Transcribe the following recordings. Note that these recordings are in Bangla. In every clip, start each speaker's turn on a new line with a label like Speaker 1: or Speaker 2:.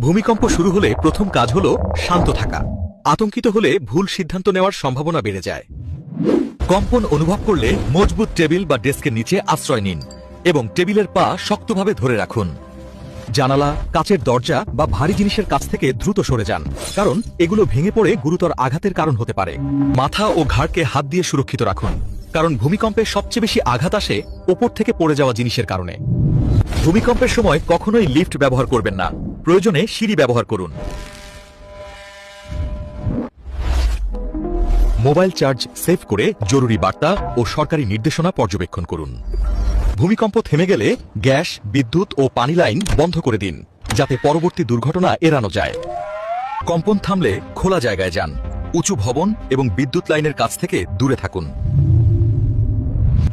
Speaker 1: ভূমিকম্প শুরু হলে প্রথম কাজ হলো শান্ত থাকা। আতঙ্কিত হলে ভুল সিদ্ধান্ত নেওয়ার সম্ভাবনা বেড়ে যায়। কম্পন অনুভব করলে মজবুত টেবিল বা ডেস্কের নিচে আশ্রয় নিন এবং টেবিলের পা শক্তভাবে ধরে রাখুন। জানালা, কাচের দরজা বা ভারী জিনিসের কাছ থেকে দ্রুত সরে যান, কারণ এগুলো ভেঙে পড়ে গুরুতর আঘাতের কারণ হতে পারে। মাথা ও ঘাড়কে হাত দিয়ে সুরক্ষিত রাখুন, কারণ ভূমিকম্পে সবচেয়ে বেশি আঘাত আসে ওপর থেকে পড়ে যাওয়া জিনিসের কারণে। ভূমিকম্পের সময় কখনোই লিফট ব্যবহার করবেন না, প্রয়োজনে সিঁড়ি ব্যবহার করুন। মোবাইল চার্জ সেভ করে জরুরি বার্তা ও সরকারি নির্দেশনা পর্যবেক্ষণ করুন। ভূমিকম্প থেমে গেলে গ্যাস, বিদ্যুৎ ও পানি লাইন বন্ধ করে দিন, যাতে পরবর্তী দুর্ঘটনা এড়ানো যায়। কম্পন থামলে খোলা জায়গায় যান, উঁচু ভবন এবং বিদ্যুৎ লাইনের কাছ থেকে দূরে থাকুন।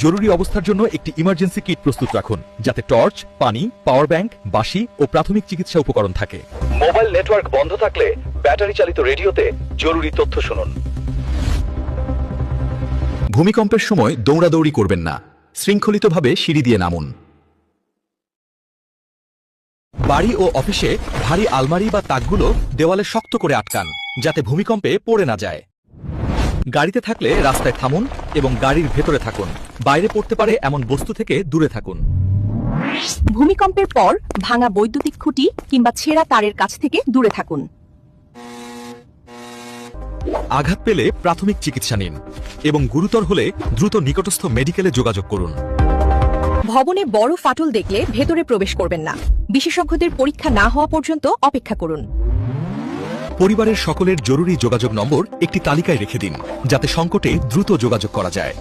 Speaker 1: জরুরি অবস্থার জন্য একটি ইমার্জেন্সি কিট প্রস্তুত রাখুন, যাতে টর্চ, পানি, পাওয়ার ব্যাংক, বাঁশি ও প্রাথমিক চিকিৎসা উপকরণ থাকে। মোবাইল নেটওয়ার্ক বন্ধ থাকলে ব্যাটারি চালিত রেডিওতে জরুরি তথ্য শুনুন। ভূমিকম্পের সময় দৌড়াদৌড়ি করবেন না, শৃঙ্খলিতভাবে সিঁড়ি দিয়ে নামুন। বাড়ি ও অফিসে ভারী আলমারি বা তাকগুলো দেওয়ালে শক্ত করে আটকান, যাতে ভূমিকম্পে পড়ে না যায়। গাড়িতে থাকলে রাস্তায় থামুন এবং গাড়ির ভেতরে থাকুন। বাইরে পড়তে পারে এমন বস্তু থেকে দূরে থাকুন।
Speaker 2: ভূমিকম্পের পর ভাঙা বৈদ্যুতিক খুঁটি কিংবা ছেঁড়া তারের কাছ থেকে দূরে থাকুন।
Speaker 1: আঘাত পেলে প্রাথমিক চিকিৎসা নিন এবং গুরুতর হলে দ্রুত নিকটস্থ মেডিকেলে যোগাযোগ করুন।
Speaker 2: ভবনে বড় ফাটল দেখলে ভেতরে প্রবেশ করবেন না। বিশেষজ্ঞদের পরীক্ষা না হওয়া পর্যন্ত অপেক্ষা করুন।
Speaker 1: পরিবারের সকলের জরুরি যোগাযোগ নম্বর একটি তালিকায় রেখে দিন, যাতে সংকটে দ্রুত যোগাযোগ করা যায়।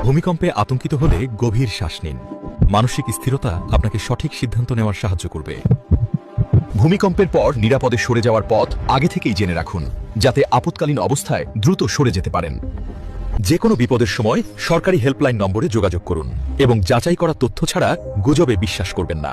Speaker 1: ভূমিকম্পে আতঙ্কিত হলে গভীর শ্বাস নিন। মানসিক স্থিরতা আপনাকে সঠিক সিদ্ধান্ত নেওয়ার সাহায্য করবে। ভূমিকম্পের পর নিরাপদে সরে যাওয়ার পথ আগে থেকেই জেনে রাখুন, যাতে আপৎকালীন অবস্থায় দ্রুত সরে যেতে পারেন। যে কোনো বিপদের সময় সরকারি হেল্পলাইন নম্বরে যোগাযোগ করুন এবং যাচাই করা তথ্য ছাড়া গুজবে বিশ্বাস করবেন না।